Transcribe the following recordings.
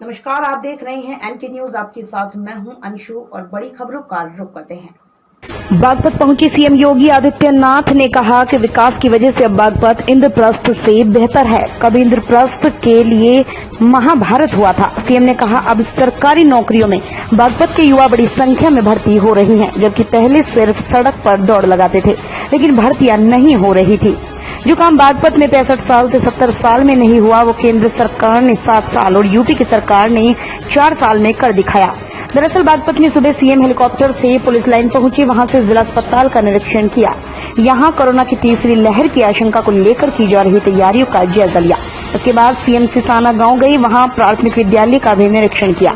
नमस्कार, आप देख रहे हैं एनके न्यूज। आपके साथ मैं हूं अंशु और बड़ी खबरों का रुख करते हैं। बागपत पहुंचे सीएम योगी आदित्यनाथ ने कहा कि विकास की वजह से अब बागपत इंद्रप्रस्थ से बेहतर है। कभी इंद्रप्रस्थ के लिए महाभारत हुआ था। सीएम ने कहा अब सरकारी नौकरियों में बागपत के युवा बड़ी संख्या में भर्ती हो रही हैं, जबकि पहले सिर्फ सड़क पर दौड़ लगाते थे, लेकिन भर्तियां नहीं हो रही थी। जो काम बागपत में 65 साल से 70 साल में नहीं हुआ, वो केंद्र सरकार ने 7 साल और यूपी की सरकार ने 4 साल में कर दिखाया। दरअसल बागपत में सुबह सीएम हेलीकॉप्टर से पुलिस लाइन पहुंचे, वहां से जिला अस्पताल का निरीक्षण किया। यहां कोरोना की तीसरी लहर की आशंका को लेकर की जा रही तैयारियों का जायजा लिया। इसके बाद सीएम सिसाना गांव गई, वहां प्राथमिक विद्यालय का भी निरीक्षण किया।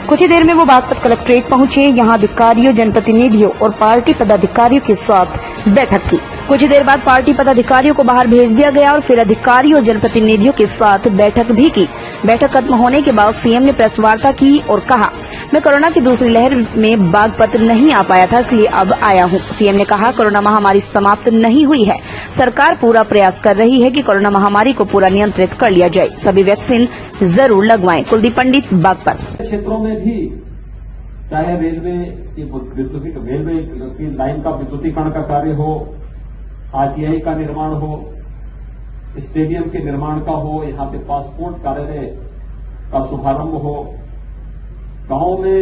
कुछ ही देर में वो बागपत कलेक्ट्रेट पहुंचे, यहां अधिकारियों, जनप्रतिनिधियों और पार्टी पदाधिकारियों के साथ बैठक की। कुछ ही देर बाद पार्टी पदाधिकारियों को बाहर भेज दिया गया और फिर अधिकारियों, जनप्रतिनिधियों के साथ बैठक भी की। बैठक खत्म होने के बाद सीएम ने प्रेस वार्ता की और कहा, मैं कोरोना की दूसरी लहर में बागपत नहीं आ पाया था, इसलिए अब आया हूं। सीएम ने कहा, कोरोना महामारी समाप्त नहीं हुई है। सरकार पूरा प्रयास कर रही है कि कोरोना महामारी को पूरा नियंत्रित कर लिया जाए। सभी वैक्सीन जरूर लगवाएं। कुलदीप पंडित, बागपत। क्षेत्रों में भी चाहे रेलवे की लाइन का विद्युतीकरण का कार्य हो, आरटीआई का निर्माण हो, स्टेडियम के निर्माण का हो, यहाँ पे पासपोर्ट कार्यालय का शुभारंभ हो, गांव में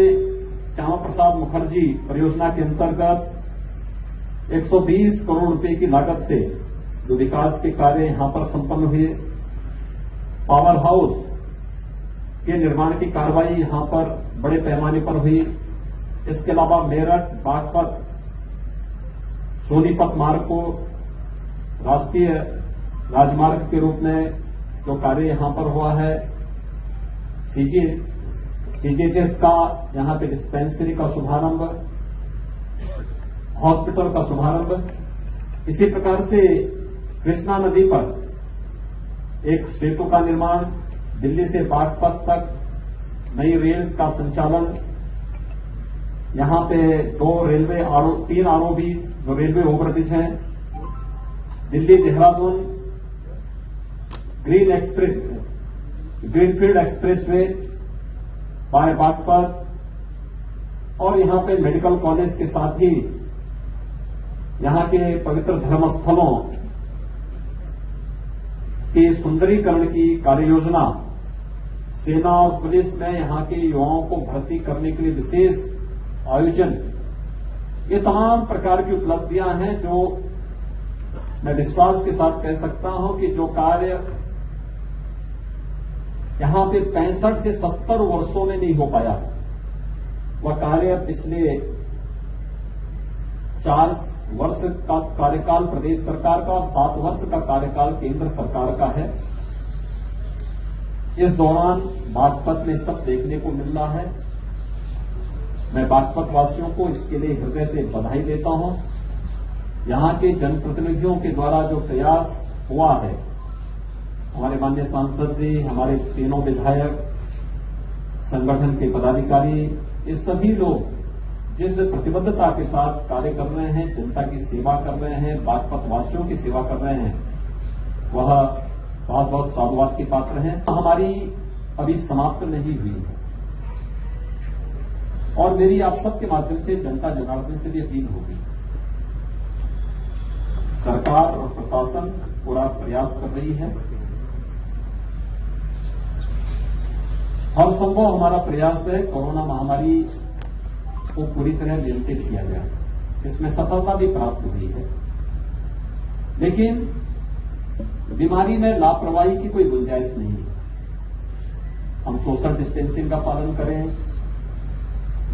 श्यामा प्रसाद मुखर्जी परियोजना के अंतर्गत 120 करोड़ रुपए की लागत से जो विकास के कार्य यहां पर संपन्न हुए, पावर हाउस के निर्माण की कार्रवाई यहां पर बड़े पैमाने पर हुई। इसके अलावा मेरठ बागपत सोनीपत मार्ग को राष्ट्रीय राजमार्ग के रूप में जो कार्य यहां पर हुआ है, सीजीएचएस का यहां पे डिस्पेंसरी का शुभारंभ, हॉस्पिटल का शुभारंभ। इसी प्रकार से कृष्णा नदी पर एक सेतु का निर्माण, दिल्ली से बागपत तक नई रेल का संचालन, यहां पे 3 आरओबी जो रेलवे ओवरब्रिज हैं, Delhi Dehradun greenfield expressway by Baghpat, और यहां पे मेडिकल कॉलेज के साथ ही यहां के पवित्र धर्मस्थलों के सुंदरीकरण की कार्ययोजना, सेना और पुलिस में यहां के युवाओं को भर्ती करने के लिए विशेष आयोजन, ये तमाम प्रकार की उपलब्धियां हैं जो मैं विश्वास के साथ कह सकता हूं कि जो कार्य यहां पे 65 से 70 वर्षों में नहीं हो पाया, वह कार्य पिछले 4 वर्ष का कार्यकाल प्रदेश सरकार का और 7 वर्ष का कार्यकाल केंद्र सरकार का है। इस दौरान बागपत में सब देखने को मिल रहा है। मैं बागपत वासियों को इसके लिए हृदय से बधाई देता हूं। यहां के जनप्रतिनिधियों के द्वारा जो प्रयास हुआ है, हमारे माननीय सांसद जी, हमारे तीनों विधायक, संगठन के पदाधिकारी, ये सभी लोग जिस प्रतिबद्धता के साथ कार्य कर रहे हैं, जनता की सेवा कर रहे हैं, बागपत वासियों की सेवा कर रहे हैं, वह बहुत बहुत साधुवाद के पात्र हैं। हमारी अभी समाप्त नहीं हुई है और मेरी आप सबके माध्यम से जनता जनार्दन से भी अपील होगी, सरकार और प्रशासन पूरा प्रयास कर रही है। हर संभव हमारा प्रयास है कोरोना महामारी को पूरी तरह नियंत्रित किया जाए। इसमें सफलता भी प्राप्त हुई है, लेकिन बीमारी में लापरवाही की कोई गुंजाइश नहीं है। हम सोशल डिस्टेंसिंग का पालन करें,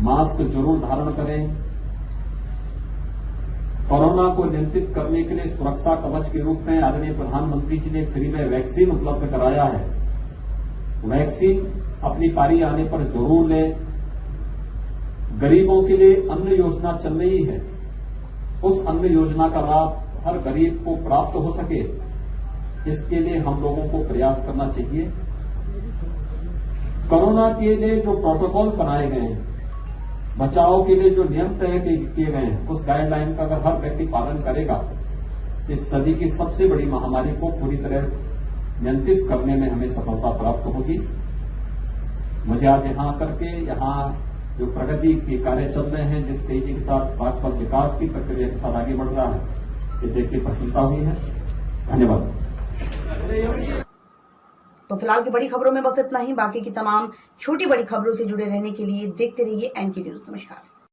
मास्क जरूर धारण करें, कोरोना को नियंत्रित करने के लिए सुरक्षा कवच के रूप में आदरणीय प्रधानमंत्री जी ने फ्री में वैक्सीन उपलब्ध कराया है। वैक्सीन अपनी पारी आने पर जरूर लें। गरीबों के लिए अन्न योजना चल रही है, उस अन्न योजना का लाभ हर गरीब को प्राप्त हो सके, इसके लिए हम लोगों को प्रयास करना चाहिए। कोरोना के लिए जो प्रोटोकॉल बनाए गए हैं, बचाव के लिए जो नियम तय किए गए हैं, उस गाइडलाइन का अगर हर व्यक्ति पालन करेगा, इस सदी की सबसे बड़ी महामारी को पूरी तरह नियंत्रित करने में हमें सफलता प्राप्त होगी। मुझे आज यहाँ करके यहाँ जो प्रगति के कार्य चल रहे हैं, जिस तेजी के साथ बागपत विकास की प्रक्रिया के साथ आगे बढ़ रहा है, ये देख के प्रसन्नता हुई है। धन्यवाद। तो फिलहाल की बड़ी खबरों में बस इतना ही। बाकी की तमाम छोटी बड़ी खबरों से जुड़े रहने के लिए देखते रहिए एनके न्यूज। नमस्कार।